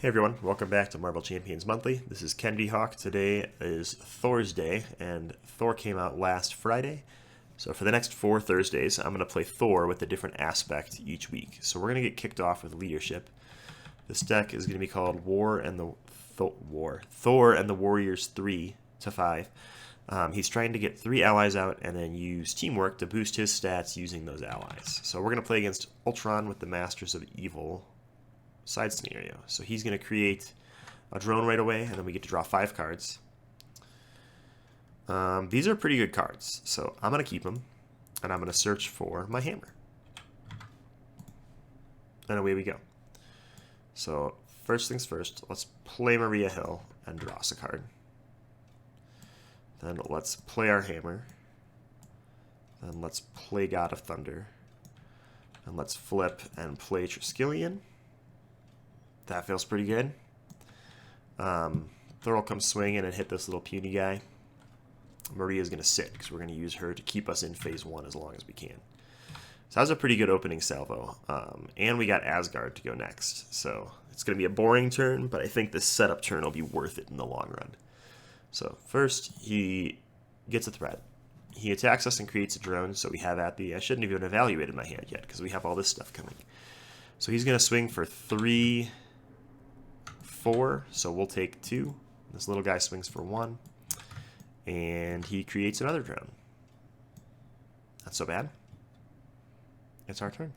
Hey everyone, welcome back to Marvel Champions Monthly. This is Ken D. Hawk. Today is Thorsday, and Thor came out last Friday. So for the next 4 Thursdays, I'm going to play Thor with a different aspect each week. So we're going to get kicked off with leadership. This deck is going to be called Thor and the Warriors 3 to 5. He's trying to get 3 allies out and then use teamwork to boost his stats using those allies. So we're going to play against Ultron with the Masters of Evil side scenario. So he's going to create a drone right away, and then we get to draw 5 cards. These are pretty good cards, so I'm going to keep them, and I'm going to search for my hammer. And away we go. So first things first, let's play Maria Hill and draw us a card. Then let's play our hammer. Then let's play God of Thunder. And let's flip and play Triskelion. That feels pretty good. Thor will come swinging and hit this little puny guy. Maria's going to sit because we're going to use her to keep us in phase 1 as long as we can. So that was a pretty good opening salvo. And we got Asgard to go next. So it's going to be a boring turn, but I think this setup turn will be worth it in the long run. So first, he gets a threat. He attacks us and creates a drone, so we have at the... I shouldn't have even evaluated my hand yet because we have all this stuff coming. So he's going to swing for 3... 4, so we'll take 2. This little guy swings for 1, and he creates another drone. Not so bad. It's our turn.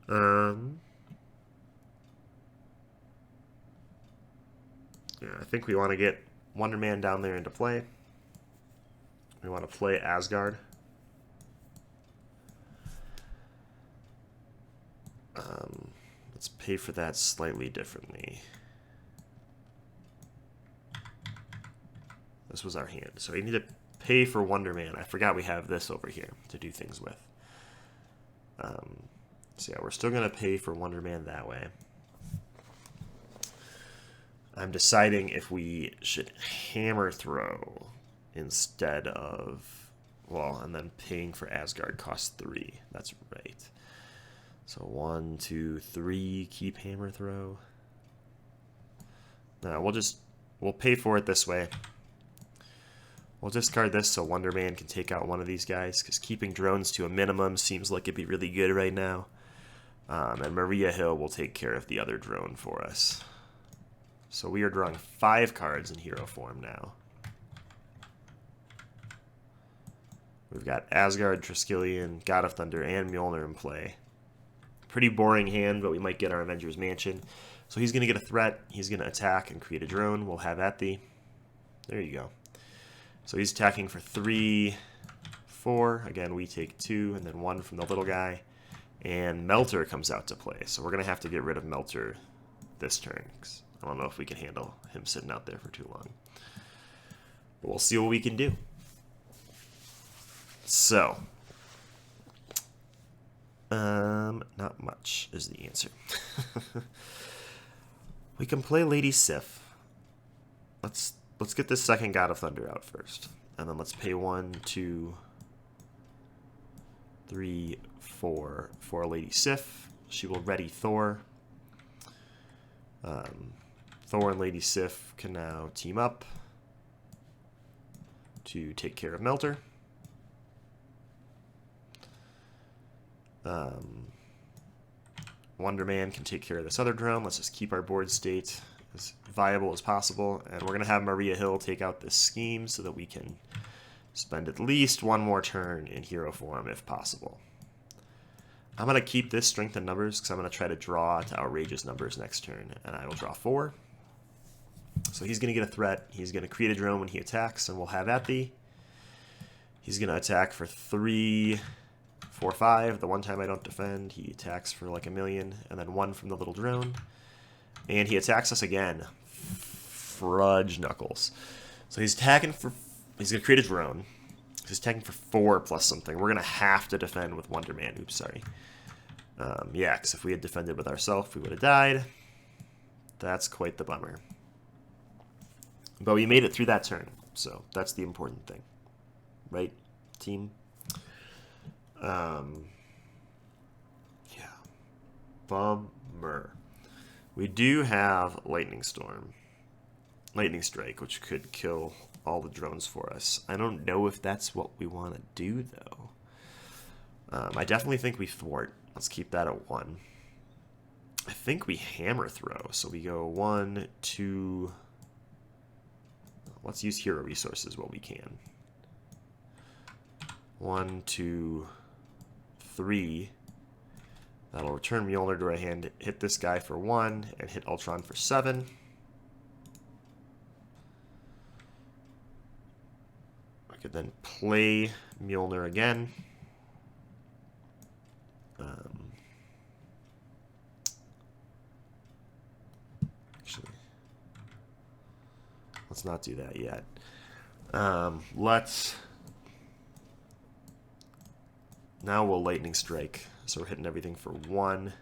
Yeah, I think we want to get Wonder Man down there into play. We want to play Asgard. Let's pay for that slightly differently. This was our hand. So we need to pay for Wonder Man. I forgot we have this over here to do things with. So yeah, we're still going to pay for Wonder Man that way. I'm deciding if we should hammer throw instead of... Well, and then paying for Asgard costs 3. That's right. So 1, 2, 3, keep hammer throw. No, we'll pay for it this way. We'll discard this so Wonder Man can take out one of these guys, because keeping drones to a minimum seems like it'd be really good right now. And Maria Hill will take care of the other drone for us. So we are drawing 5 cards in hero form now. We've got Asgard, Triskelion, God of Thunder, and Mjolnir in play. Pretty boring hand, but we might get our Avengers Mansion. So he's going to get a threat. He's going to attack and create a drone. We'll have at the... There you go. So he's attacking for 3, 4. Again, we take 2, and then 1 from the little guy. And Melter comes out to play. So we're going to have to get rid of Melter this turn, 'cause I don't know if we can handle him sitting out there for too long. But we'll see what we can do. So... not much is the answer. We can play Lady Sif. Let's get this second God of Thunder out first. And then let's pay 1, 2, 3, 4 for Lady Sif. She will ready Thor. Thor and Lady Sif can now team up to take care of Melter. Wonder Man can take care of this other drone. Let's just keep our board state as viable as possible. And we're going to have Maria Hill take out this scheme so that we can spend at least 1 more turn in hero form if possible. I'm going to keep this strength in numbers because I'm going to try to draw to outrageous numbers next turn. And I will draw 4. So he's going to get a threat. He's going to create a drone when he attacks, and we'll have at the... He's going to attack for 3... 4, 5. The one time I don't defend, he attacks for like 1,000,000, and then 1 from the little drone. And he attacks us again. Fudge knuckles. So he's attacking for... He's going to create a drone. He's attacking for 4 plus something. We're going to have to defend with Wonder Man. Oops, sorry. Yeah, because if we had defended with ourselves, we would have died. That's quite the bummer. But we made it through that turn, so that's the important thing. Right, team? Yeah. Bummer. We do have Lightning Storm. Lightning Strike, which could kill all the drones for us. I don't know if that's what we want to do, though. I definitely think we thwart. Let's keep that at 1. I think we hammer throw. So we go 1, 2... Let's use hero resources while we can. 1, 2, 3. That'll return Mjolnir to our hand, hit this guy for 1, and hit Ultron for 7. I could then play Mjolnir again. Actually, let's not do that yet. Now we'll Lightning Strike. So we're hitting everything for 1.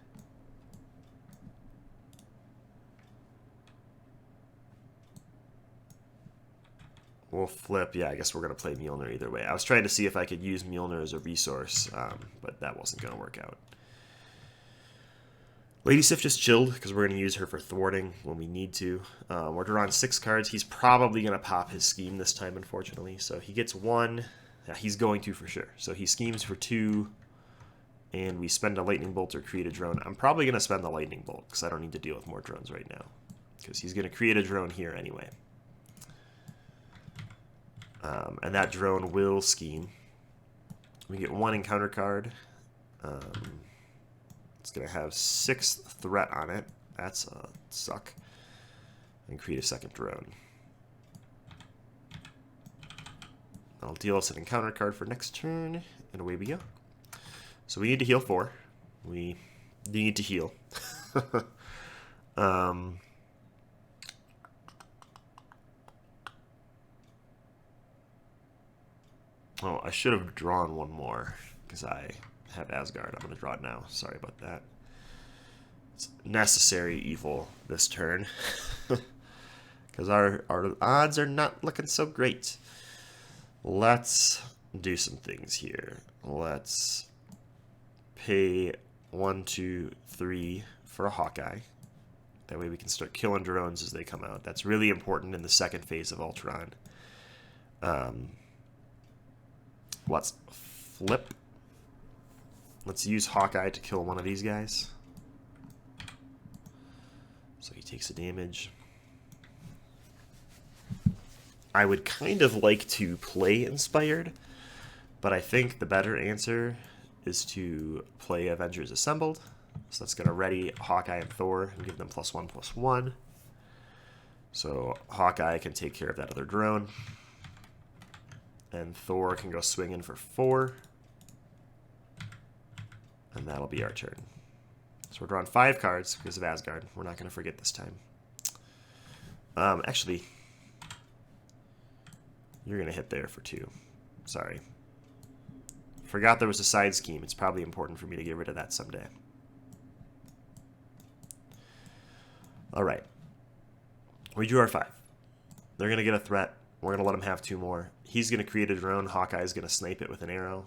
We'll flip. Yeah, I guess we're going to play Mjolnir either way. I was trying to see if I could use Mjolnir as a resource, but that wasn't going to work out. Lady Sif just chilled because we're going to use her for thwarting when we need to. We're drawing 6 cards. He's probably going to pop his scheme this time, unfortunately. So he gets 1. Yeah, he's going to for sure. So he schemes for 2, and we spend a lightning bolt or create a drone. I'm probably going to spend the lightning bolt because I don't need to deal with more drones right now, because he's going to create a drone here anyway. And that drone will scheme. We get 1 encounter card. It's going to have 6 threat on it. That's a suck. And create a second drone. I'll deal us an encounter card for next turn, and away we go. So we need to heal 4. We need to heal. Oh, I should have drawn 1 more, because I have Asgard. I'm going to draw it now. Sorry about that. It's necessary evil this turn, because our odds are not looking so great. Let's do some things here. Let's pay 1, 2, 3 for a Hawkeye. That way we can start killing drones as they come out. That's really important in the second phase of Ultron. Let's flip. Let's use Hawkeye to kill one of these guys. So he takes the damage. I would kind of like to play Inspired, but I think the better answer is to play Avengers Assembled. So that's going to ready Hawkeye and Thor and give them +1/+1. So Hawkeye can take care of that other drone. And Thor can go swinging for 4. And that'll be our turn. So we're drawing 5 cards because of Asgard. We're not going to forget this time. Actually, you're going to hit there for 2. Sorry. Forgot there was a side scheme. It's probably important for me to get rid of that someday. Alright. We drew our 5. They're going to get a threat. We're going to let him have 2 more. He's going to create a drone. Hawkeye's going to snipe it with an arrow.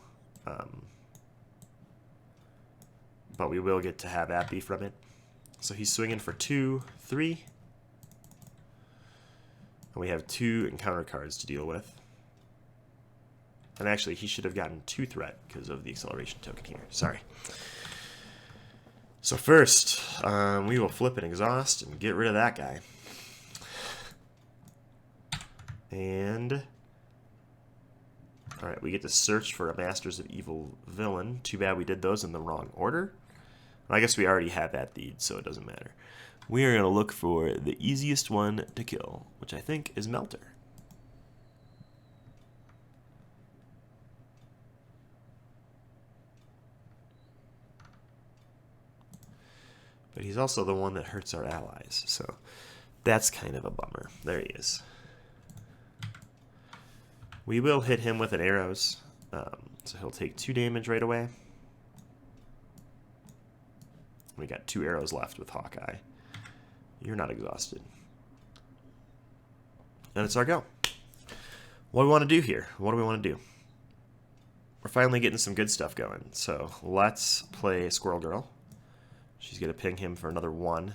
But we will get to have Appy from it. So he's swinging for 2, 3. And we have 2 encounter cards to deal with. And actually, he should have gotten 2 threat because of the acceleration token here. Sorry. So first, we will flip and exhaust and get rid of that guy. And alright, we get to search for a Masters of Evil villain. Too bad we did those in the wrong order. I guess we already have that deed, so it doesn't matter. We are going to look for the easiest one to kill, which I think is Melter. But he's also the one that hurts our allies, so that's kind of a bummer. There he is. We will hit him with an arrows, so he'll take 2 damage right away. We got 2 arrows left with Hawkeye. You're not exhausted. And it's our go. What do we want to do here? What do we want to do? We're finally getting some good stuff going. So let's play Squirrel Girl. She's going to ping him for another 1.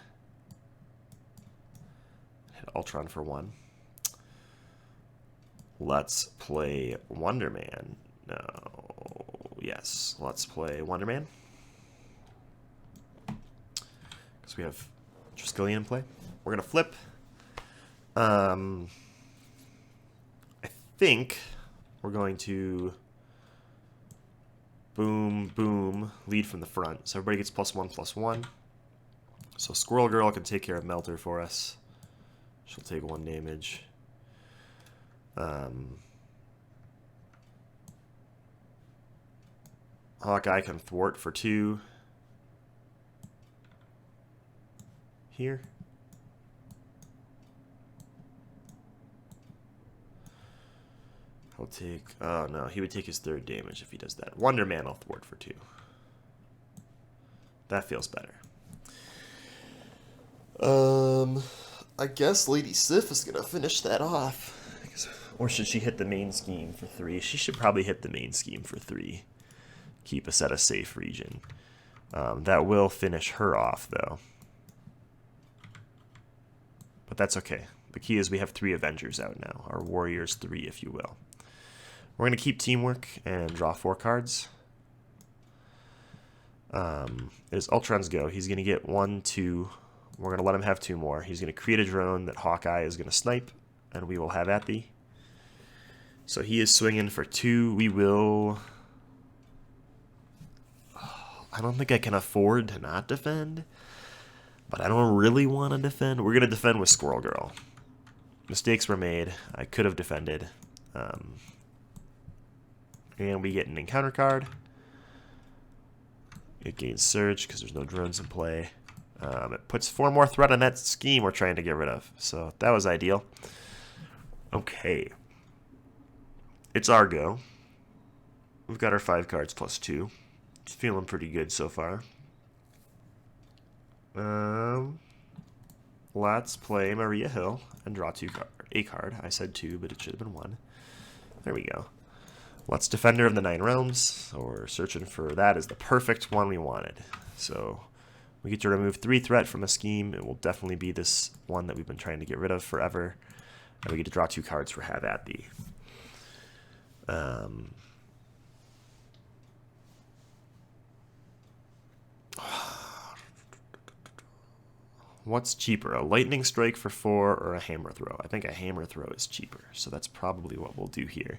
Hit Ultron for 1. Let's play Wonder Man. No. Yes, let's play Wonder Man. Because we have Triskelion in play. We're going to flip. I think we're going to boom, boom, lead from the front. So everybody gets +1/+1. So Squirrel Girl can take care of Melter for us. She'll take 1 damage. Hawkeye can thwart for 2. Here. He'll take... Oh, no. He would take his 3rd damage if he does that. Wonder Man will thwart for 2. That feels better. I guess Lady Sif is going to finish that off. Or should she hit the main scheme for 3? She should probably hit the main scheme for 3. Keep us at a safe region. That will finish her off, though. But that's okay. The key is we have 3 Avengers out now. Our Warriors 3, if you will. We're going to keep Teamwork and draw 4 cards. It is Ultron's go. He's going to get 1, 2. We're going to let him have 2 more. He's going to create a drone that Hawkeye is going to snipe, and we will have at thee. So he is swinging for 2. We will... I don't think I can afford to not defend, but I don't really want to defend. We're going to defend with Squirrel Girl. Mistakes were made. I could have defended. And we get an encounter card. It gains Surge because there's no drones in play. It puts 4 more threat on that scheme we're trying to get rid of. So that was ideal. Okay. It's our go. We've got our 5 cards +2. It's feeling pretty good so far. Let's play Maria Hill and draw a card. I said 2, but it should have been 1. There we go. Let's Defender of the 9 Realms. So we're searching for that as the perfect one we wanted. So we get to remove 3 threat from a scheme. It will definitely be this one that we've been trying to get rid of forever. And we get to draw 2 cards for Have At Thee. What's cheaper, a lightning strike for 4 or a hammer throw? I think a hammer throw is cheaper, so that's probably what we'll do here.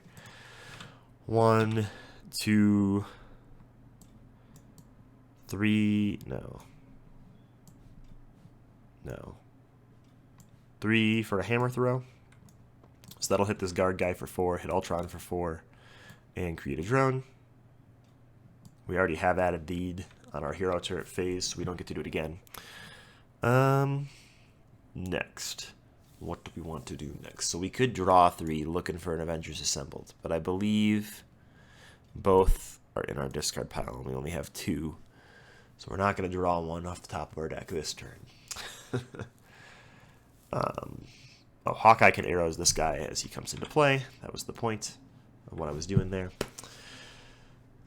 1, 2, 3, no. 3 for a hammer throw. So that'll hit this guard guy for 4, hit Ultron for 4, and create a drone. We already have added Deed on our hero turret phase, so we don't get to do it again. Next. What do we want to do next? So we could draw 3 looking for an Avengers Assembled, but I believe both are in our discard pile and we only have 2. So we're not going to draw 1 off the top of our deck this turn. Hawkeye can arrows this guy as he comes into play. That was the point of what I was doing there.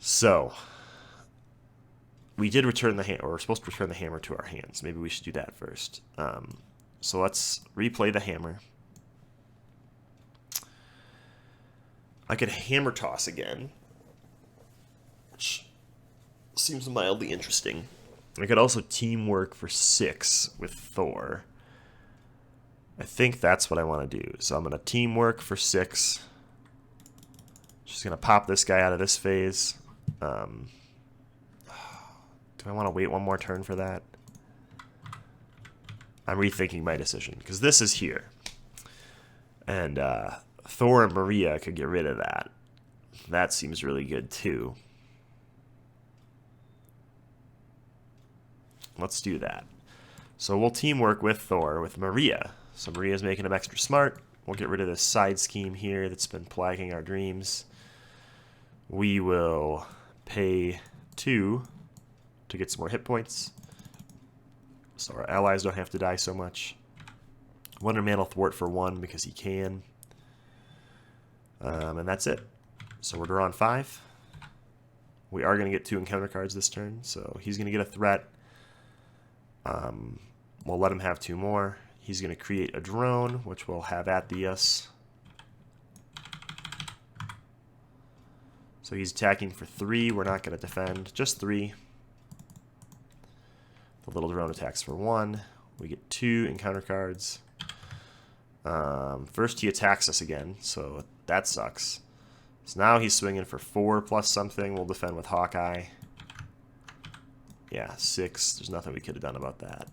So we did return the hammer, or we're supposed to return the hammer to our hands. Maybe we should do that first. So let's replay the hammer. I could hammer toss again, which seems mildly interesting. I could also teamwork for 6 with Thor. I think that's what I want to do. So I'm going to teamwork for 6. Just going to pop this guy out of this phase. Do I want to wait 1 more turn for that? I'm rethinking my decision, because this is here. And Thor and Maria could get rid of that. That seems really good, too. Let's do that. So we'll teamwork with Thor, with Maria. So Maria's making him extra smart. We'll get rid of this side scheme here that's been plaguing our dreams. We will pay 2 to get some more hit points, so our allies don't have to die so much. Wonder Man will thwart for 1 because he can. And that's it. So we're drawing 5. We are going to get 2 encounter cards this turn, so he's going to get a threat. We'll let him have 2 more. He's going to create a drone, which we'll have at the us. So he's attacking for 3. We're not going to defend, just 3. The little drone attacks for 1. We get 2 encounter cards. First he attacks us again, so that sucks. So now he's swinging for 4 plus something. We'll defend with Hawkeye. Yeah, 6. There's nothing we could have done about that.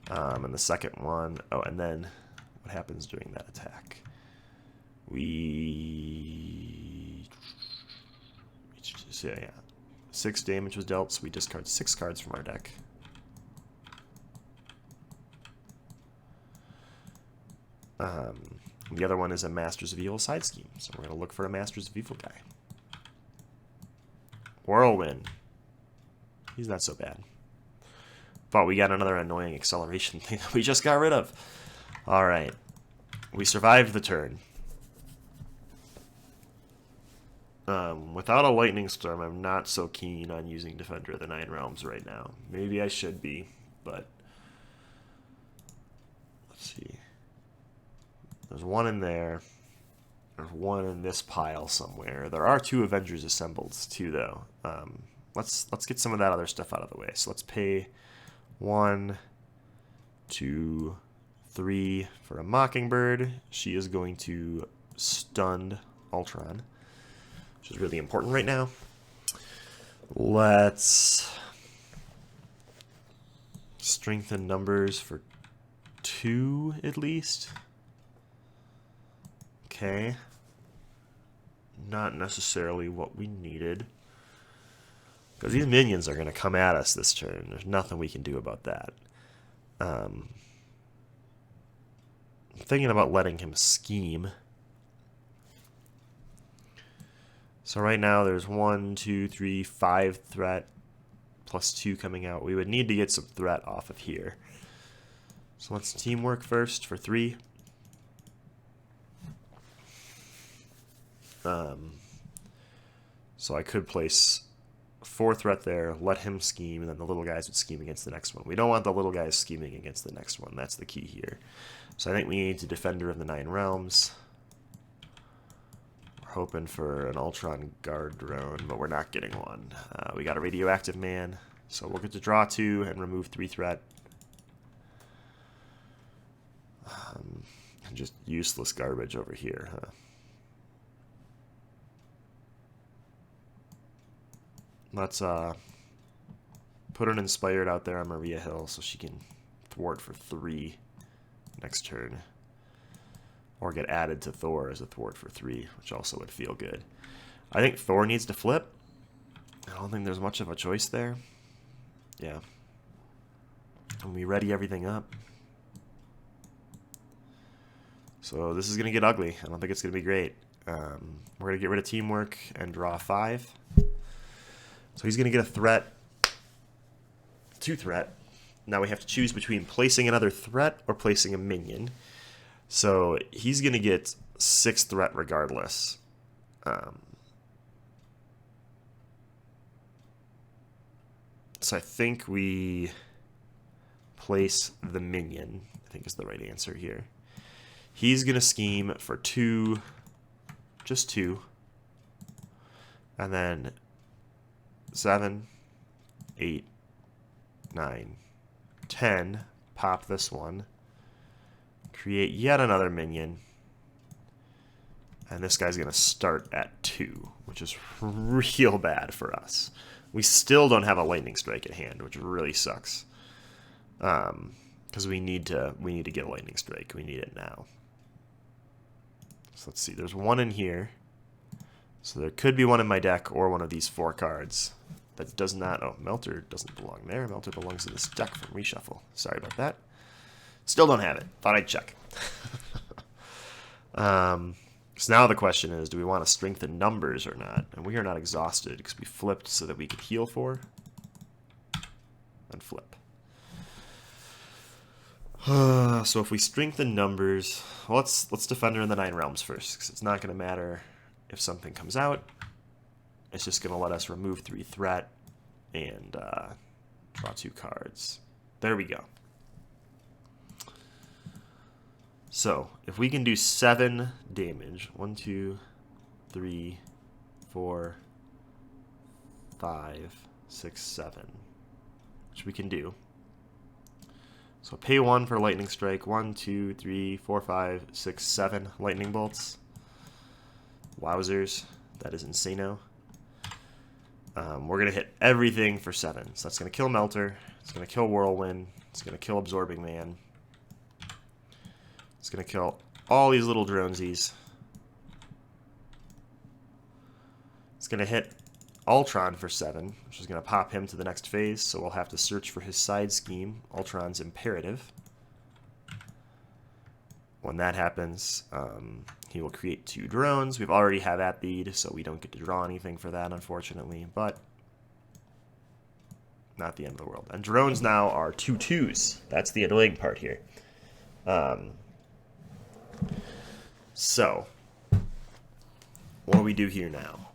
And the second one, oh, and then what happens during that attack? Yeah, 6 damage was dealt, so we discard 6 cards from our deck. The other one is a Masters of Evil side scheme, so we're going to look for a Masters of Evil guy. Whirlwind. He's not so bad. But we got another annoying acceleration thing that we just got rid of. Alright. We survived the turn. Without a Lightning Storm, I'm not so keen on using Defender of the Nine Realms right now. Maybe I should be, but... Let's see. There's 1 in there. There's 1 in this pile somewhere. There are 2 Avengers Assembled, too, though. Let's get some of that other stuff out of the way. So let's pay 1, 2, 3 for a Mockingbird. She is going to stun Ultron, which is really important right now. Let's strengthen numbers for 2 at least. Okay. Not necessarily what we needed. Because these minions are going to come at us this turn. There's nothing we can do about that. I'm thinking about letting him scheme. So right now there's 1, 2, 3, 5 threat plus 2 coming out. We would need to get some threat off of here. So let's teamwork first for 3. So I could place 4 threat there, let him scheme, and then the little guys would scheme against the next one. We don't want the little guys scheming against the next one. That's the key here. So I think we need a Defender of the Nine Realms. We're hoping for an Ultron guard drone, but we're not getting one. We got a Radioactive Man, so we'll get to draw 2 and remove 3 threat. And just useless garbage over here, huh? Let's put an Inspired out there on Maria Hill so she can thwart for 3 next turn. Or get added to Thor as a thwart for 3, which also would feel good. I think Thor needs to flip. I don't think there's much of a choice there. Yeah. And we ready everything up. So this is going to get ugly. I don't think it's going to be great. We're going to get rid of teamwork and draw 5. So he's going to get a threat, 2 threat. Now we have to choose between placing another threat or placing a minion. So he's going to get 6 threat regardless. So I think we place the minion, I think is the right answer here. He's going to scheme for 2, just 2. And then 7, 8, 9, 10. Pop this one. Create yet another minion. And this guy's going to start at 2, which is real bad for us. We still don't have a Lightning Strike at hand, which really sucks. Because we need to get a Lightning Strike. We need it now. So let's see. There's 1 in here. So there could be 1 in my deck or one of these 4 cards. That does not... Oh, Melter doesn't belong there. Melter belongs in this deck from Reshuffle. Sorry about that. Still don't have it. Thought I'd check. So now the question is, do we want to strengthen numbers or not? And we are not exhausted because we flipped so that we could heal 4. And flip. So if we strengthen numbers... Well, let's Defender in the Nine Realms first, because it's not going to matter if something comes out. It's just going to let us remove 3 threat and Draw 2 cards. There we go. So, if we can do 7 damage, 1, 2, 3, 4, 5, 6, 7, which we can do. So pay 1 for lightning strike. 1, 2, 3, 4, 5, 6, 7 lightning bolts. Wowzers. That is insano. We're going to hit everything for 7. So that's going to kill Melter. It's going to kill Whirlwind. It's going to kill Absorbing Man. It's going to kill all these little dronesies. It's going to hit Ultron for 7, which is going to pop him to the next phase, so we'll have to search for his side scheme, Ultron's Imperative. When that happens, he will create 2 drones. We've already have at bead, so we don't get to draw anything for that, unfortunately, but not the end of the world. And drones now are 2/2s. That's the annoying part here. So, what do we do here now?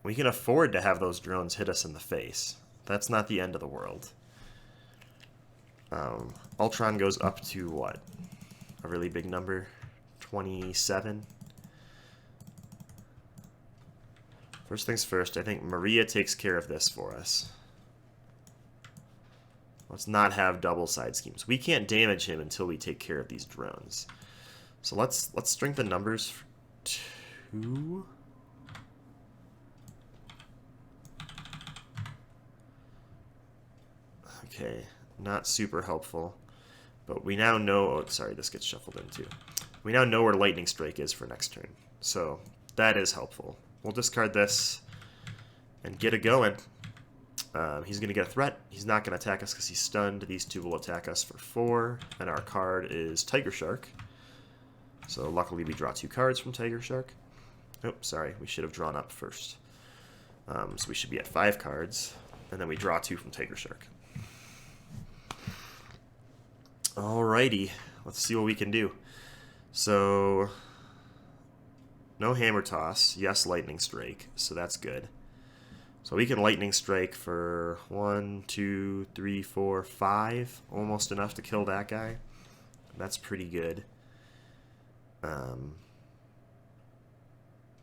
We can afford to have those drones hit us in the face. That's not the end of the world. Ultron goes up to what? A really big number? 27? First things first, I think Maria takes care of this for us. Let's not have double side schemes. We can't damage him until we take care of these drones. So let's strengthen numbers for 2. Okay, not super helpful. But we now know... Oh, sorry, this gets shuffled in too. We now know where Lightning Strike is for next turn. So that is helpful. We'll discard this and get it going. He's going to get a threat. He's not going to attack us because he's stunned. These 2 will attack us for 4. And our card is Tiger Shark. So luckily we draw 2 cards from Tiger Shark. Oh, sorry. We should have drawn up first. So we should be at 5 cards. And then we draw 2 from Tiger Shark. Alrighty. Let's see what we can do. So, no Hammer Toss. Yes, Lightning Strike. So that's good. So we can Lightning Strike for 1, 2, 3, 4, 5. Almost enough to kill that guy. That's pretty good.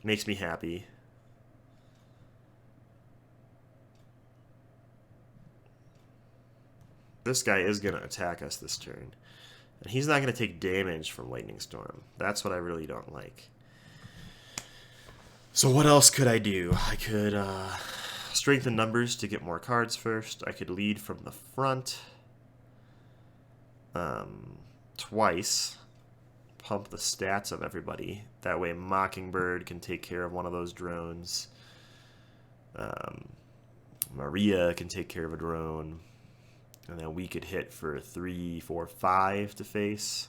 Makes me happy. This guy is going to attack us this turn. And he's not going to take damage from Lightning Storm. That's what I really don't like. So what else could I do? I could strengthen numbers to get more cards first. I could lead from the front twice. Pump the stats of everybody. That way Mockingbird can take care of one of those drones. Maria can take care of a drone. And then we could hit for 3, 4, 5 to face.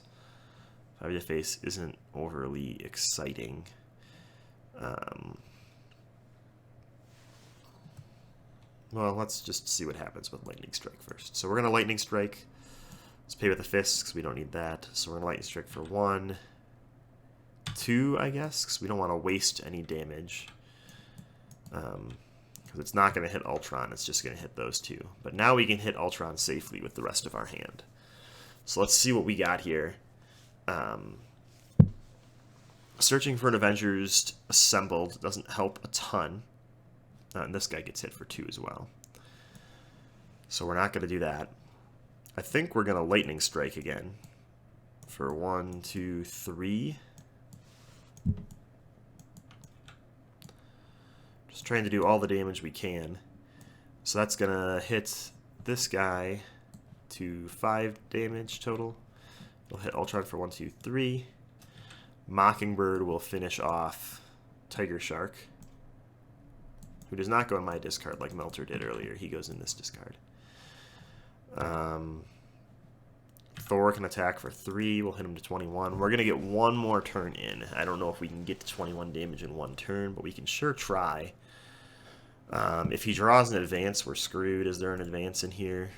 5 to face isn't overly exciting. Well, let's just see what happens with Lightning Strike first. So we're going to Lightning Strike. Let's pay with the fists because we don't need that. So we're going to Lightning Strike for 1, 2, I guess, because we don't want to waste any damage. Because it's not going to hit Ultron, it's just going to hit those 2. But now we can hit Ultron safely with the rest of our hand. So let's see what we got here. Searching for an Avengers Assembled doesn't help a ton. And this guy gets hit for 2 as well. So we're not going to do that. I think we're going to Lightning Strike again. For 1, 2, 3. Just trying to do all the damage we can. So that's going to hit this guy to 5 damage total. It'll hit Ultron for 1, 2, 3. Mockingbird will finish off Tiger Shark, who does not go in my discard like Melter did earlier. He goes in this discard. Thor can attack for 3. We'll hit him to 21. We're going to get one more turn in. I don't know if we can get to 21 damage in one turn, but we can sure try. If he draws an advance, we're screwed. Is there an advance in here?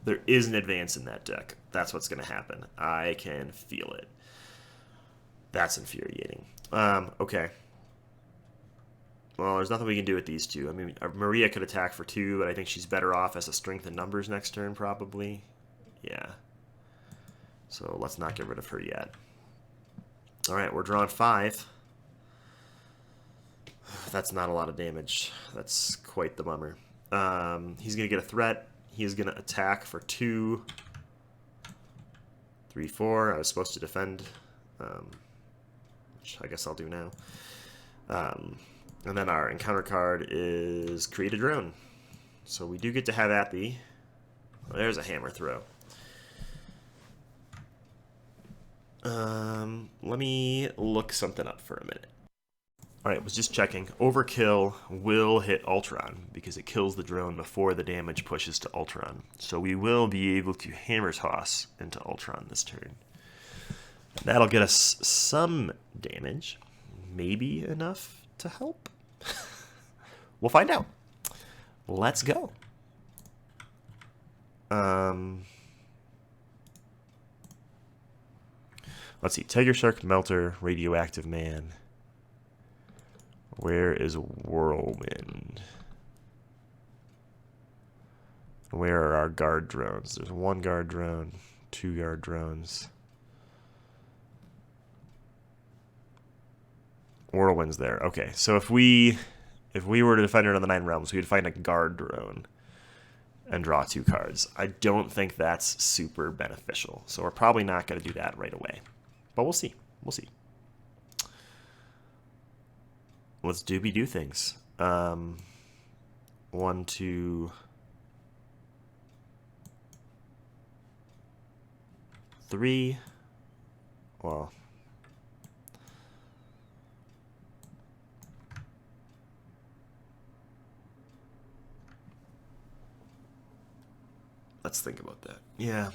There is an advance in that deck. That's what's going to happen. I can feel it. That's infuriating. Okay. Well, there's nothing we can do with these two. I mean, Maria could attack for 2, but I think she's better off as a strength in numbers next turn, probably. Yeah. So let's not get rid of her yet. All right, we're drawing 5. That's not a lot of damage. That's quite the bummer. He's going to get a threat. He's going to attack for 2, 3, 4. I was supposed to defend, which I guess I'll do now. And then our encounter card is create a drone. So we do get to have at the... Well, there's a hammer throw. Let me look something up for a minute. Alright, was just checking. Overkill will hit Ultron because it kills the drone before the damage pushes to Ultron. So we will be able to hammer toss into Ultron this turn. That'll get us some damage. Maybe enough to help? We'll find out. Let's go. Let's see. Tiger Shark, Melter, Radioactive Man. Where is Whirlwind? Where are our guard drones? There's 1 guard drone, 2 guard drones. Whirlwind's there. Okay, so if we were to defend it on the 9 realms, we would find a guard drone and draw 2 cards. I don't think that's super beneficial, so we're probably not going to do that right away. But we'll see. We'll see. Let's do things. 1, 2, 3. Well, let's think about that. Yeah. I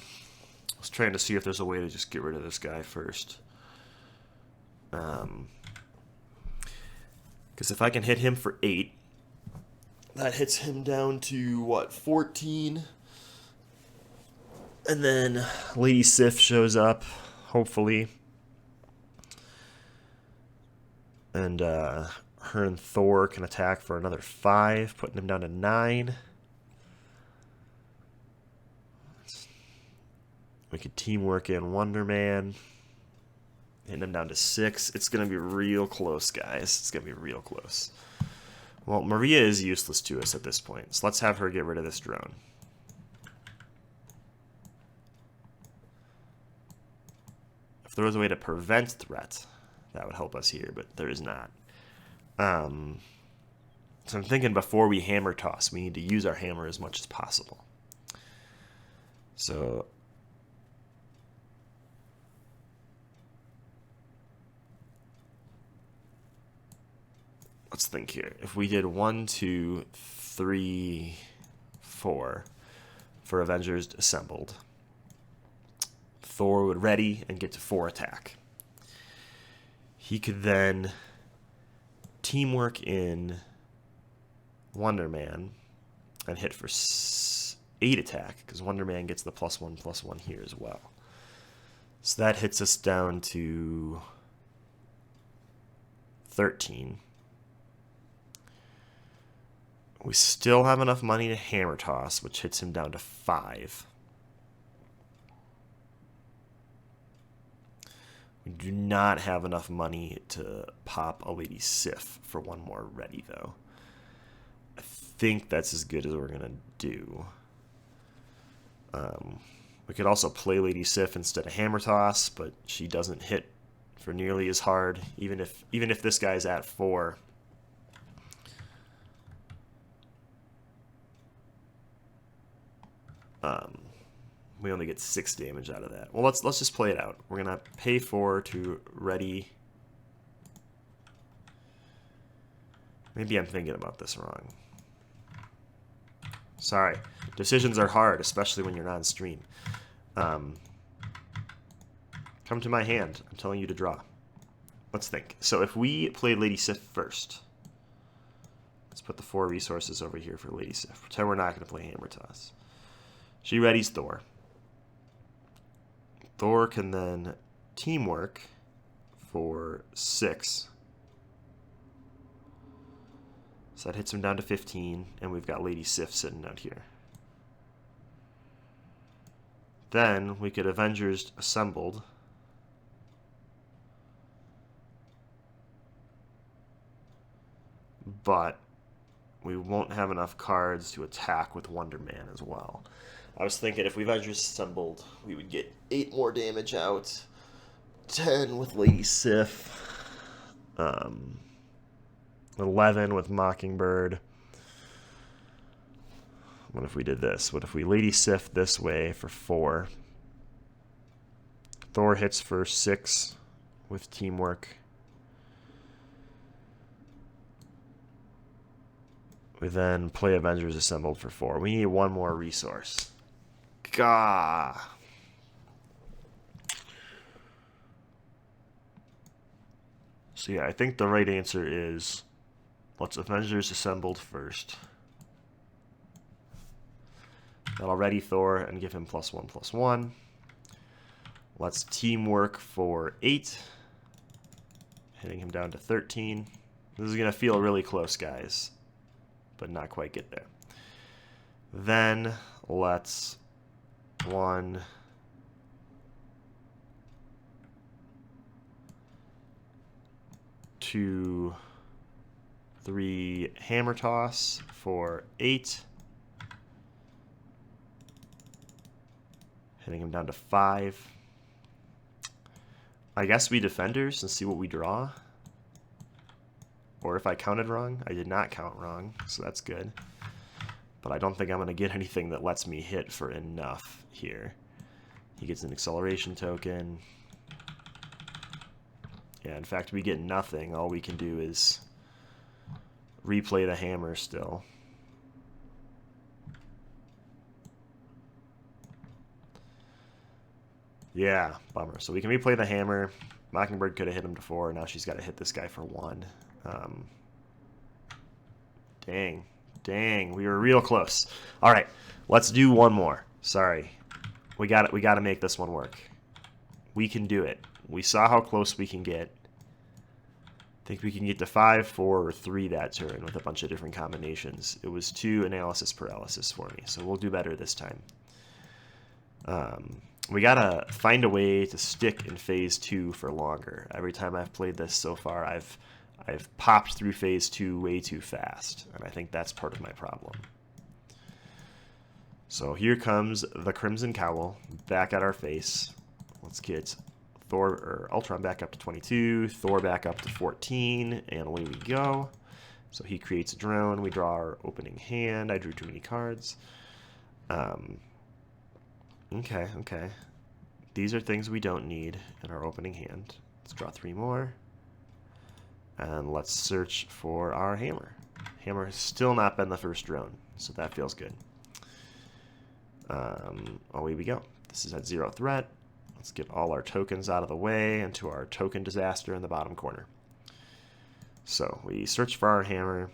was trying to see if there's a way to just get rid of this guy first. Because if I can hit him for 8, that hits him down to, what, 14? And then Lady Sif shows up, hopefully. And her and Thor can attack for another 5, putting him down to 9. We could teamwork in Wonder Man. Hitting him down to 6. It's going to be real close, guys. It's going to be real close. Well, Maria is useless to us at this point, so let's have her get rid of this drone. If there was a way to prevent threat, that would help us here, but there is not. So I'm thinking before we hammer toss, we need to use our hammer as much as possible. So... let's think here. If we did 1, 2, 3, 4 for Avengers Assembled, Thor would ready and get to 4 attack. He could then teamwork in Wonder Man and hit for 8 attack because Wonder Man gets the +1/+1 here as well. So that hits us down to 13. We still have enough money to hammer toss, which hits him down to 5. We do not have enough money to pop a Lady Sif for 1 more ready, though. I think that's as good as we're going to do. We could also play Lady Sif instead of hammer toss, but she doesn't hit for nearly as hard, even if this guy's at 4. We only get 6 damage out of that. Well, let's just play it out. We're gonna pay 4 to ready. Maybe I'm thinking about this wrong. Sorry, decisions are hard, especially when you're not on stream. Come to my hand. I'm telling you to draw. Let's think. So if we played Lady Sif first, let's put the 4 resources over here for Lady Sif. Pretend we're not going to play hammer toss. She readies Thor. Thor can then teamwork for 6. So that hits him down to 15, and we've got Lady Sif sitting out here. Then we could Avengers Assembled. But we won't have enough cards to attack with Wonder Man as well. I was thinking if we Avengers Assembled, we would get 8 more damage out. 10 with Lady Sif. 11 with Mockingbird. What if we did this? What if we Lady Sif this way for 4? Thor hits for 6 with Teamwork. We then play Avengers Assembled for 4. We need 1 more resource. Gah. So yeah, I think the right answer is let's Avengers Assembled first. That'll ready Thor and give him +1/+1. Let's Teamwork for 8. Hitting him down to 13. This is going to feel really close, guys, but not quite get there. Then let's 1, 2, 3 Hammer Toss for 8. Hitting him down to 5. I guess we Defenders and see what we draw. Or if I counted wrong. I did not count wrong, so that's good. But I don't think I'm going to get anything that lets me hit for enough here. He gets an acceleration token. Yeah, in fact, we get nothing. All we can do is replay the hammer still. Yeah, bummer. So we can replay the hammer. Mockingbird could have hit him to 4. Now she's got to hit this guy for 1. Dang, we were real close. All right, let's do 1 more. Sorry, we got to make this one work. We can do it. We saw how close we can get. I think we can get to 5, 4, or 3 that turn with a bunch of different combinations. It was 2 analysis paralysis for me, so we'll do better this time. We gotta find a way to stick in phase 2 for longer. Every time I've played this so far, I've popped through phase 2 way too fast, and I think that's part of my problem. So here comes the Crimson Cowl back at our face. Let's get Thor or Ultron back up to 22, Thor back up to 14, and away we go. So he creates a drone. We draw our opening hand. I drew too many cards. Okay. These are things we don't need in our opening hand. Let's draw 3 more. And let's search for our hammer. Hammer has still not been the first drone, so that feels good. Away we go. This is at 0 threat. Let's get all our tokens out of the way into our token disaster in the bottom corner. So we search for our hammer.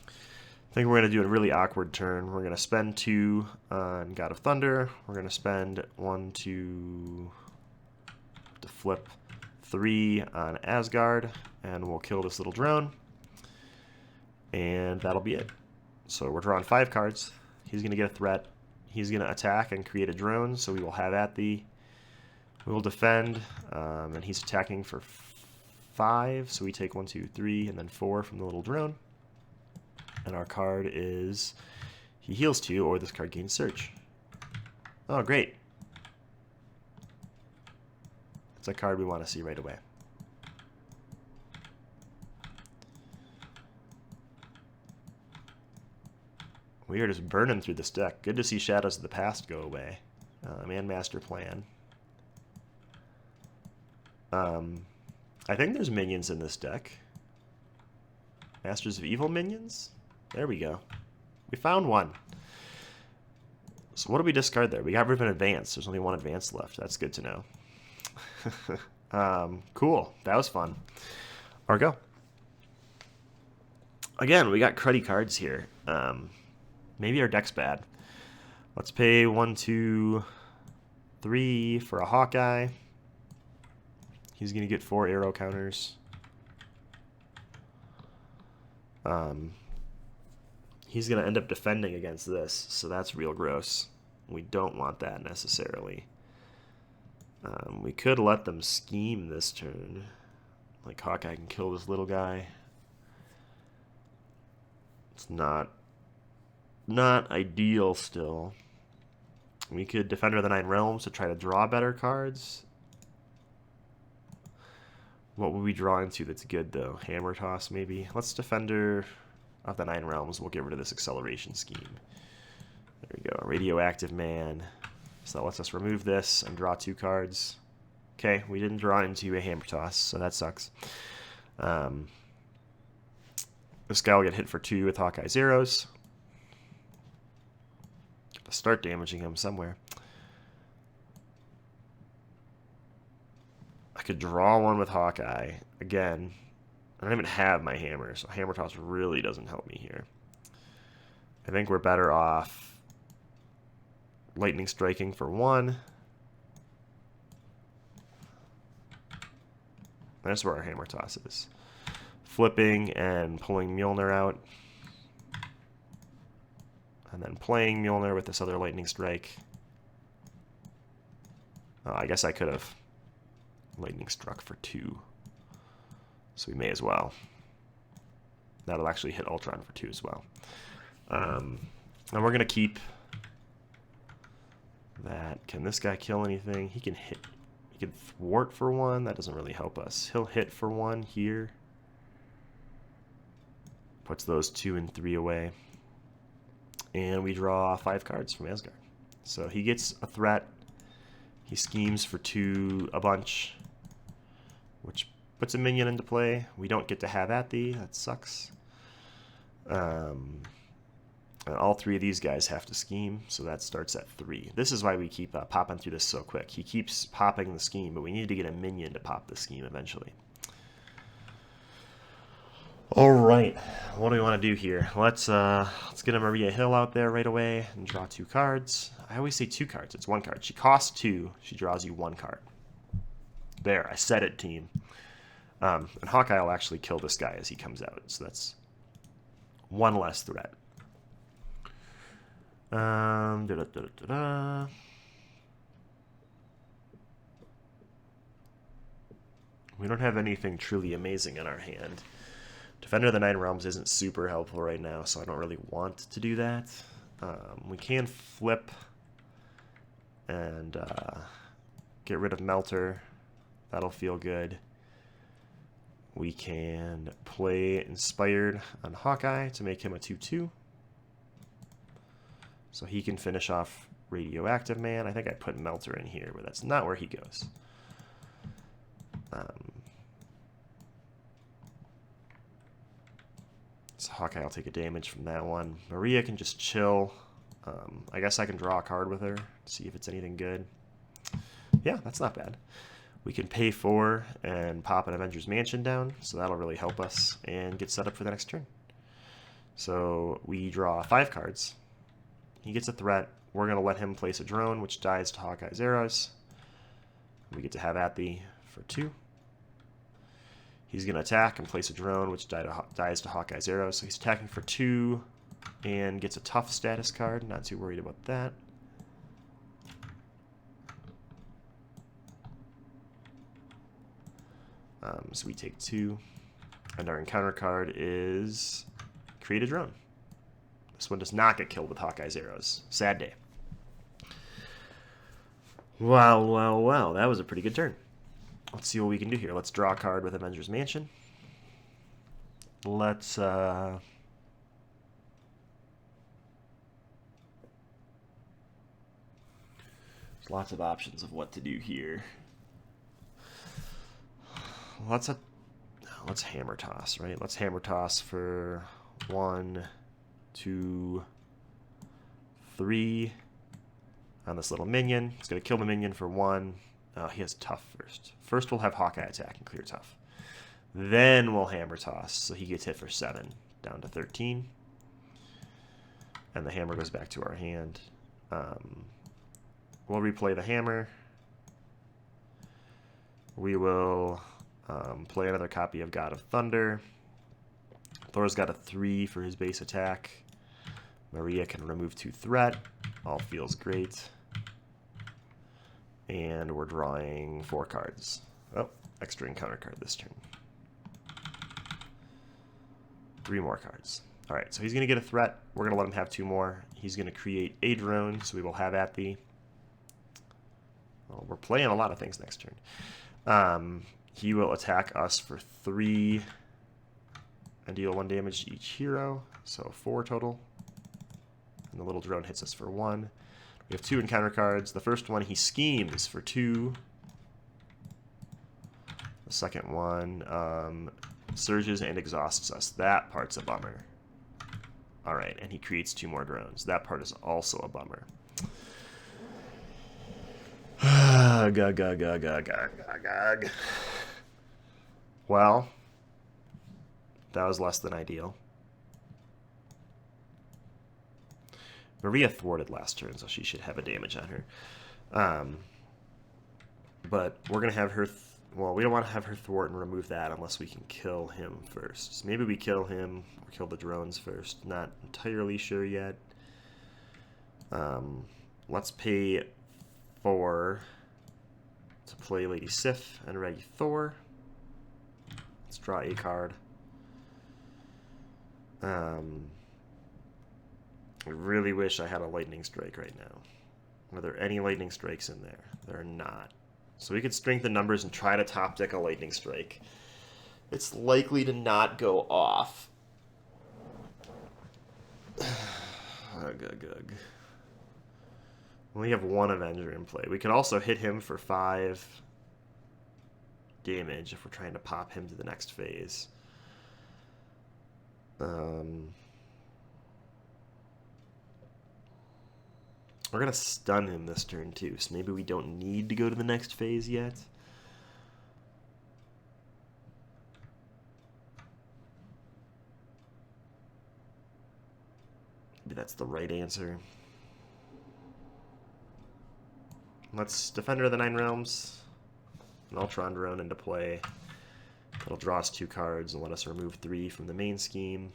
I think we're going to do a really awkward turn. We're going to spend 2 on God of Thunder. We're going to spend 1, 2 to flip 3 on Asgard, and we'll kill this little drone. And that'll be it. So we're drawing 5 cards. He's going to get a threat. He's going to attack and create a drone, so we will have at the... We will defend, and he's attacking for 5, so we take 1, 2, 3, and then 4 from the little drone. And our card is, he heals 2, or this card gains Surge. Oh, great. It's a card we want to see right away. We are just burning through this deck. Good to see Shadows of the Past go away. And Master Plan. I think there's minions in this deck. Masters of Evil minions? There we go. We found one. So what do we discard there? We got rid of an advance. There's only 1 advance left. That's good to know. Cool. That was fun. Or go. Again, we got cruddy cards here. Maybe our deck's bad. Let's pay 1, 2, 3 for a Hawkeye. He's going to get 4 arrow counters. He's going to end up defending against this, so that's real gross. We don't want that necessarily. We could let them scheme this turn. Like Hawkeye can kill this little guy. It's not ideal still. We could Defender of the Nine Realms to try to draw better cards. What would we draw into that's good, though? Hammer Toss, maybe? Let's Defender of the Nine Realms. We'll get rid of this acceleration scheme. There we go. Radioactive Man. So that lets us remove this and draw 2 cards. Okay, we didn't draw into a Hammer Toss, so that sucks. This guy will get hit for 2 with Hawkeye Zeros. Start damaging him somewhere. I could draw 1 with Hawkeye. Again, I don't even have my hammer, so Hammer Toss really doesn't help me here. I think we're better off Lightning Striking for 1. That's where our Hammer Toss is. Flipping and pulling Mjolnir out. And then playing Mjolnir with this other Lightning Strike. Oh, I guess I could have Lightning Struck for 2. So we may as well. That'll actually hit Ultron for 2 as well. And we're going to keep that. Can this guy kill anything? He can hit. He can thwart for 1. That doesn't really help us. He'll hit for 1 here. Puts those 2 and 3 away. And we draw 5 cards from Asgard. So he gets a threat. He schemes for 2 a bunch, which puts a minion into play. We don't get to have at thee. That sucks. And all 3 of these guys have to scheme, so that starts at 3. This is why we keep popping through this so quick. He keeps popping the scheme, but we need to get a minion to pop the scheme eventually. All right, what do we want to do here? Let's get a Maria Hill out there right away and draw 2 cards. I always say 2 cards. It's 1 card. She costs 2. She draws you 1 card. There, I said it, team. And Hawkeye will actually kill this guy as he comes out, so that's 1 less threat. We don't have anything truly amazing in our hand. Defender of the Nine Realms isn't super helpful right now, so I don't really want to do that. We can flip and get rid of Melter. That'll feel good. We can play Inspired on Hawkeye to make him a 2/2. So he can finish off Radioactive Man. I think I put Melter in here, but that's not where he goes. So Hawkeye will take a damage from that one. Maria can just chill. I guess I can draw a card with her, see if it's anything good. Yeah, that's not bad. We can pay 4 and pop an Avengers Mansion down, so that'll really help us and get set up for the next turn. So we draw 5 cards. He gets a threat. We're going to let him place a drone, which dies to Hawkeye's arrows. We get to have at thee for 2. He's going to attack and place a drone, which dies to Hawkeye's arrows. So he's attacking for 2 and gets a tough status card. Not too worried about that. So we take 2. And our encounter card is create a drone. This one does not get killed with Hawkeye's arrows. Sad day. Wow, wow, wow. That was a pretty good turn. Let's see what we can do here. Let's draw a card with Avengers Mansion. Let's there's lots of options of what to do here. Let's Hammer Toss, right? Let's Hammer Toss for 1, 2, 3 on this little minion. He's going to kill the minion for 1. Oh, he has Tough first. First we'll have Hawkeye attack and clear Tough. Then we'll Hammer Toss, so he gets hit for 7, down to 13. And the hammer goes back to our hand. We'll replay the hammer. We will play another copy of God of Thunder. Thor's got a 3 for his base attack. Maria can remove 2 threat. All feels great. And we're drawing 4 cards. Oh, extra encounter card this turn. 3 more cards. All right, so he's going to get a threat. We're going to let him have 2 more. He's going to create a drone, so we will have at thee. Well, we're playing a lot of things next turn. He will attack us for 3 and deal 1 damage to each hero, so 4 total. And the little drone hits us for 1. We have 2 encounter cards. The first one, he schemes for 2. The second one surges and exhausts us. That part's a bummer. All right, and he creates 2 more drones. That part is also a bummer. Gug. Well, that was less than ideal. Maria thwarted last turn, so she should have a damage on her. But we're going to have her... well, we don't want to have her thwart and remove that unless we can kill him first. So maybe we kill him or kill the drones first. Not entirely sure yet. Let's pay 4 to play Lady Sif and ready Thor. Let's draw a card. I really wish I had a lightning strike right now. Are there any lightning strikes in there? There are not. So we could strengthen numbers and try to top deck a lightning strike. It's likely to not go off. Ugh. We have 1 Avenger in play. We could also hit him for 5 damage if we're trying to pop him to the next phase. We're going to stun him this turn too, so maybe we don't need to go to the next phase yet. Maybe that's the right answer. Let's Defender of the Nine Realms, an Ultron drone into play. It'll draw us 2 cards and let us remove 3 from the main scheme.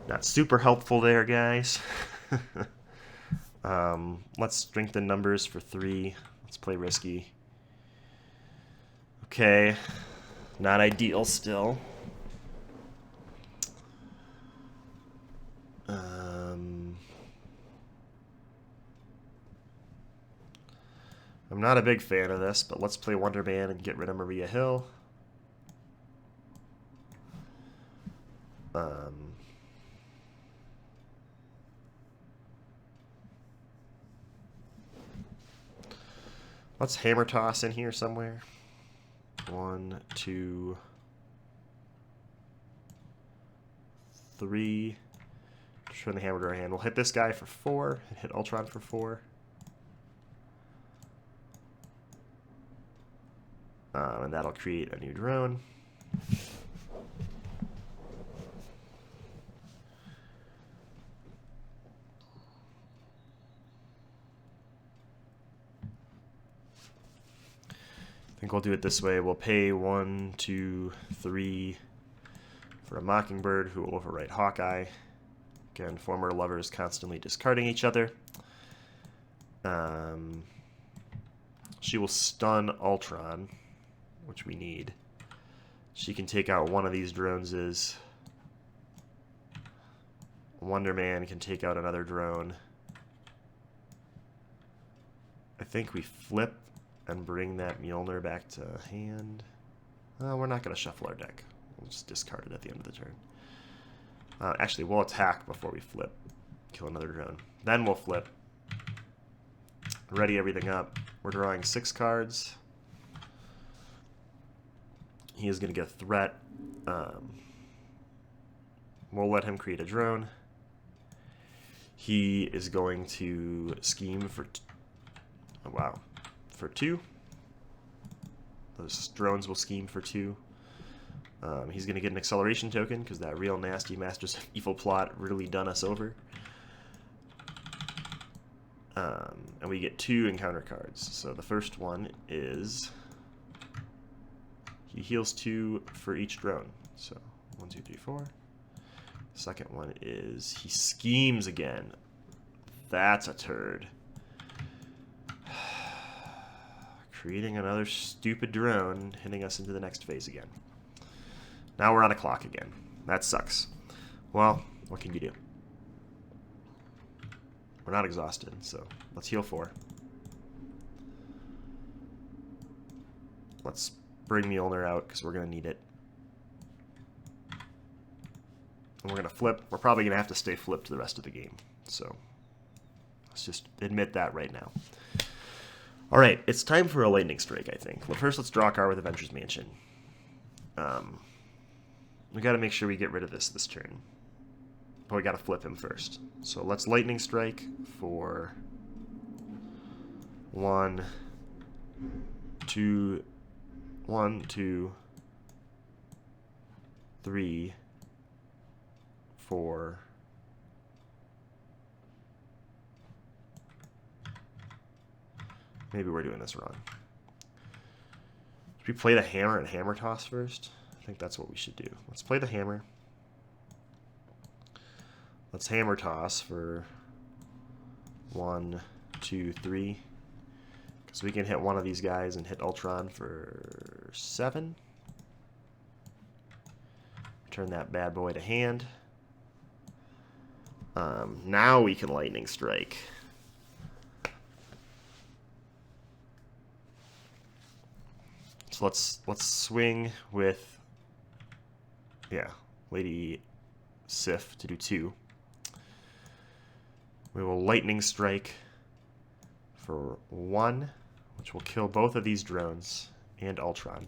Not super helpful there, guys. Let's strengthen numbers for 3. Let's play risky. Okay. Not ideal still. I'm not a big fan of this, but let's play Wonder Man and get rid of Maria Hill. Let's Hammer Toss in here somewhere. 1, 2, 3. Turn the hammer to our hand. We'll hit this guy for 4 and hit Ultron for 4. And that'll create a new drone. I think we'll do it this way. We'll pay 1, 2, 3 for a Mockingbird who will overwrite Hawkeye. Again, former lovers constantly discarding each other. She will stun Ultron, which we need. She can take out one of these drones. Wonder Man can take out another drone. I think we flip and bring that Mjolnir back to hand. We're not going to shuffle our deck. We'll just discard it at the end of the turn. Actually, we'll attack before we flip. Kill another drone. Then we'll flip. Ready everything up. We're drawing 6 cards. He is going to get a threat. We'll let him create a drone. He is going to scheme for... oh, wow. For 2. Those drones will scheme for 2. He's going to get an acceleration token because that real nasty Masters of Evil plot really done us over. And we get 2 encounter cards. So the first one is... he heals 2 for each drone. So 1, 2, 3, 4. Second one is he schemes again. That's a turd. Creating another stupid drone, hitting us into the next phase again. Now we're on a clock again. That sucks. Well, what can you do? We're not exhausted, so let's heal 4. Let's bring Mjolnir out, because we're going to need it. And we're going to flip. We're probably going to have to stay flipped the rest of the game. So let's just admit that right now. All right, it's time for a lightning strike, I think. Well, first, let's draw a card with Avengers Mansion. We got to make sure we get rid of this turn. But we got to flip him first. So let's lightning strike for 1, 2, 3, 4. Maybe we're doing this wrong. Should we play the hammer and hammer toss first? I think that's what we should do. Let's play the hammer. Let's hammer toss for 1, 2, 3. Because we can hit one of these guys and hit Ultron for 7. Turn that bad boy to hand. Now we can lightning strike. So let's swing with, Lady Sif to do 2. We will lightning strike for 1, which will kill both of these drones and Ultron.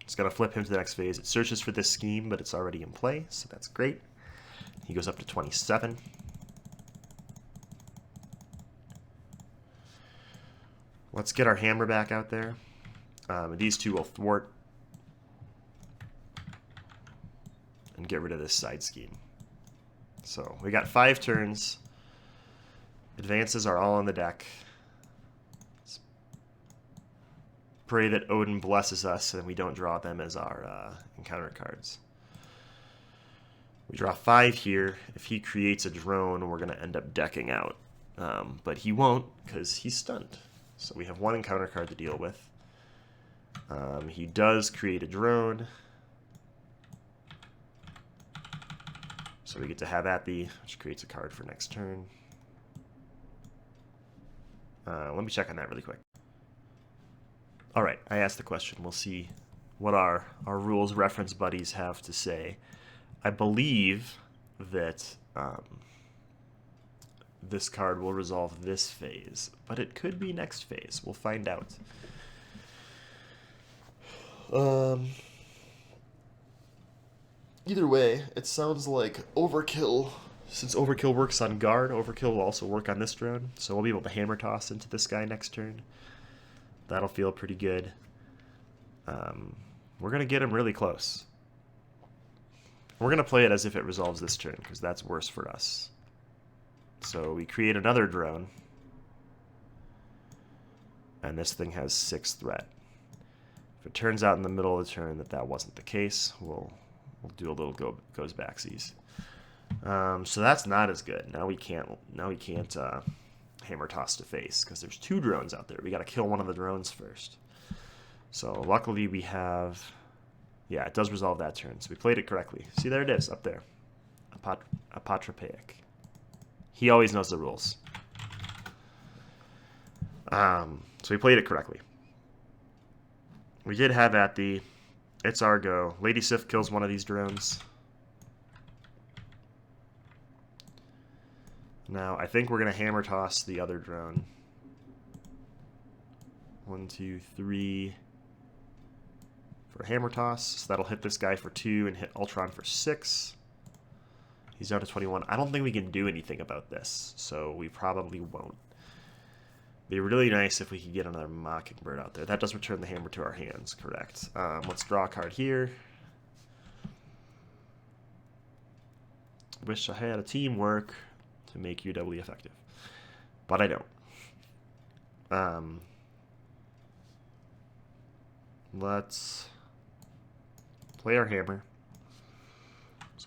It's going to flip him to the next phase. It searches for this scheme, but it's already in play, so that's great. He goes up to 27. Let's get our hammer back out there. These two will thwart and get rid of this side scheme. So we got 5 turns. Advances are all on the deck. Let's pray that Odin blesses us and we don't draw them as our encounter cards. We draw 5 here. If he creates a drone, we're going to end up decking out. But he won't because he's stunned. So we have 1 encounter card to deal with. He does create a drone. So we get to have Athy, which creates a card for next turn. Let me check on that really quick. All right, I asked the question. We'll see what our rules reference buddies have to say. I believe that this card will resolve this phase, but it could be next phase. We'll find out. Either way, it sounds like overkill. Since overkill works on guard, overkill will also work on this drone. So we'll be able to hammer toss into this guy next turn. That'll feel pretty good. We're going to get him really close. We're going to play it as if it resolves this turn, because that's worse for us. So we create another drone. And this thing has 6 threat. If it turns out in the middle of the turn that wasn't the case, we'll do a little goes backsies. So that's not as good. Now we can't hammer toss to face because there's 2 drones out there. We got to kill one of the drones first. So luckily we have, it does resolve that turn. So we played it correctly. See, there it is up there. Apotropaic. He always knows the rules. So we played it correctly. We did have Athy. It's our go. Lady Sif kills one of these drones. Now, I think we're going to hammer toss the other drone. 1, 2, 3 for a hammer toss. So that'll hit this guy for 2 and hit Ultron for 6. He's down to 21. I don't think we can do anything about this, so we probably won't. Be really nice if we could get another Mockingbird out there. That does return the hammer to our hands, correct. Let's draw a card here. Wish I had a teamwork to make you doubly effective. But I don't. Let's play our hammer.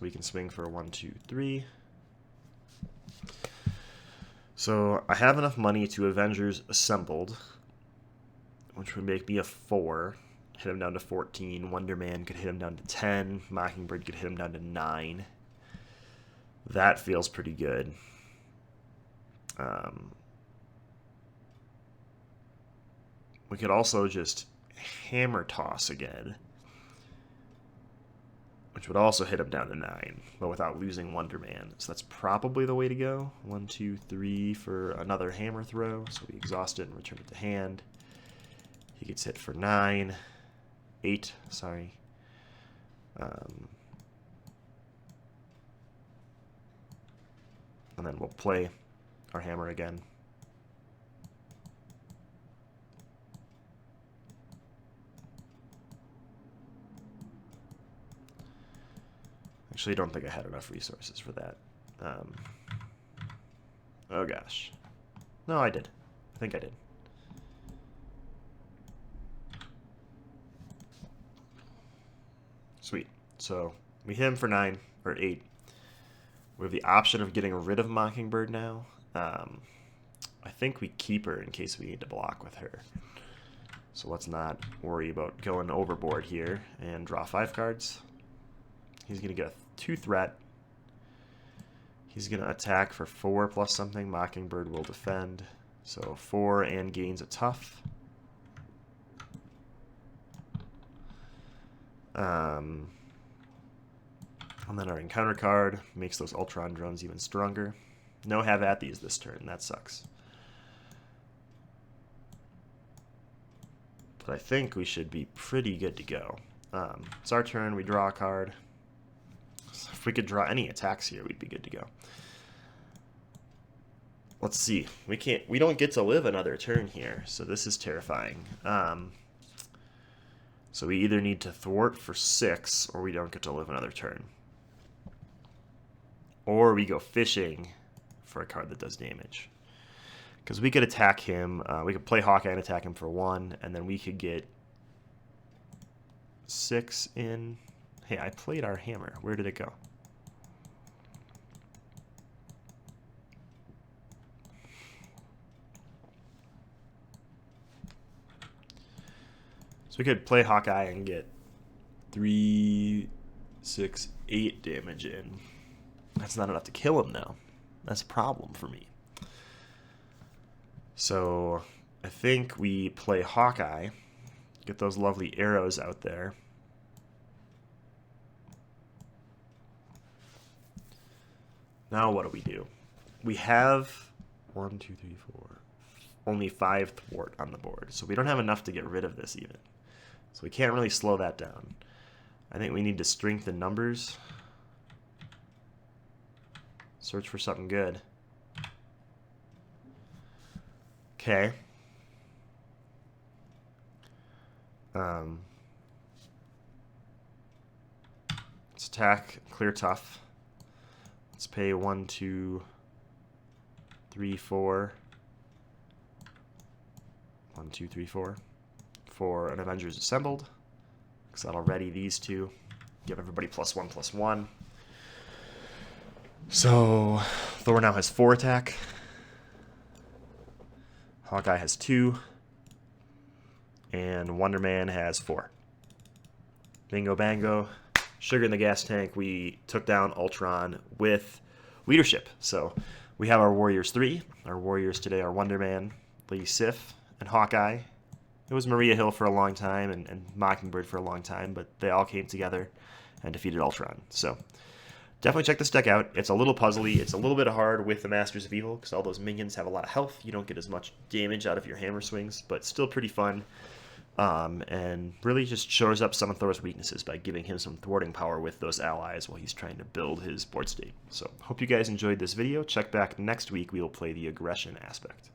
So we can swing for 1, 2, 3. So I have enough money to Avengers Assembled, which would make me a 4. Hit him down to 14. Wonder Man could hit him down to 10. Mockingbird could hit him down to 9. That feels pretty good. We could also just hammer toss again, which would also hit him down to 9, but without losing Wonder Man. So that's probably the way to go. 1, 2, 3 for another hammer throw. So we exhaust it and return it to hand. He gets hit for 9. 8, sorry. And then we'll play our hammer again. Actually, I don't think I had enough resources for that. Oh gosh. No, I did. I think I did. Sweet. So we hit him for 9 or 8. We have the option of getting rid of Mockingbird now. I think we keep her in case we need to block with her. So let's not worry about going overboard here and draw 5 cards. He's going to get a 2 threat. He's going to attack for 4 plus something. Mockingbird will defend. So 4 and gains a tough. And then our encounter card makes those Ultron drones even stronger. No have at these this turn. That sucks. But I think we should be pretty good to go. It's our turn. We draw a card. So if we could draw any attacks here, we'd be good to go. Let's see. We don't get to live another turn here, so this is terrifying. So we either need to thwart for 6, or we don't get to live another turn. Or we go fishing for a card that does damage. Because we could attack him. We could play Hawkeye and attack him for 1, and then we could get 6 in. Hey, I played our hammer. Where did it go? So we could play Hawkeye and get 3, 6, 8 damage in. That's not enough to kill him, though. That's a problem for me. So I think we play Hawkeye, get those lovely arrows out there. Now what do? We have 1, 2, 3, 4. Only 5 thwart on the board, so we don't have enough to get rid of this even. So we can't really slow that down. I think we need to strengthen numbers. Search for something good. Okay. Let's attack, clear tough. Let's pay 1, 2, 3, 4. 1, 2, 3, 4. For an Avengers Assembled. Because that'll ready these two. Give everybody +1/+1. So Thor now has 4 attack. Hawkeye has 2. And Wonder Man has 4. Bingo bango. Sugar in the gas tank. We took down Ultron with leadership. So we have our Warriors 3. Our Warriors today are Wonder Man, Lady Sif, and Hawkeye. It was Maria Hill for a long time and Mockingbird for a long time, but they all came together and defeated Ultron. So definitely check this deck out. It's a little puzzly. It's a little bit hard with the Masters of Evil because all those minions have a lot of health. You don't get as much damage out of your hammer swings, but still pretty fun. And really just shores up some of Thor's weaknesses by giving him some thwarting power with those allies while he's trying to build his board state. So hope you guys enjoyed this video. Check back next week. We will play the aggression aspect.